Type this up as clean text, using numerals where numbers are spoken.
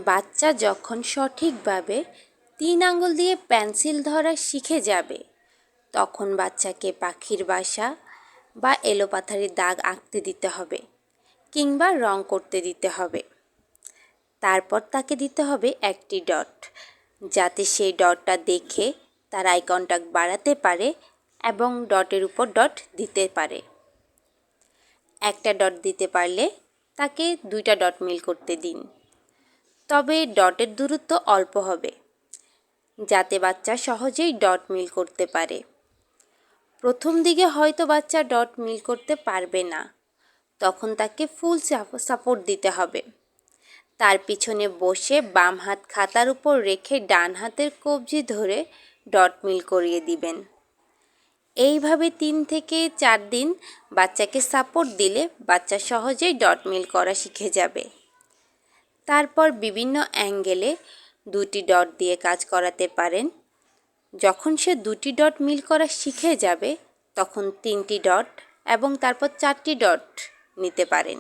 বাচ্চা যখন সঠিকভাবে ৩ আঙ্গুল দিয়ে পেন্সিল ধরা শিখে যাবে তখন বাচ্চাকে পাখির বাসা বা এলোপাথারি দাগ আঁকতে দিতে হবে কিংবা রং করতে দিতে হবে। তারপর তাকে দিতে হবে একটি ডট, যাতে সেই ডটটা দেখে তার আই কন্টাক্ট বাড়াতে পারে এবং ডটের উপর ডট দিতে পারে। একটা ডট দিতে পারলে তাকে 2টা ডট মিল করতে দিন, তবে ডটের দূরত্ব অল্প হবে যাতে বাচ্চা সহজেই ডট মিল করতে পারে। প্রথম দিকে হয়তো বাচ্চা ডট মিল করতে পারবে না, তখন তাকে ফুল সাপোর্ট দিতে হবে। তার পিছনে বসে বাম হাত খাতার উপর রেখে ডান হাতের কবজি ধরে ডট মিল করিয়ে দিবেন। এইভাবে 3 থেকে 4 দিন বাচ্চাকে সাপোর্ট দিলে বাচ্চা সহজেই ডট মিল করা শিখে যাবে। তারপর বিভিন্ন অ্যাঙ্গেলে 2টি ডট দিয়ে কাজ করাতে পারেন। যখন সে 2টি ডট মিল করা শিখে যাবে তখন 3টি ডট এবং তারপর 4টি ডট নিতে পারেন।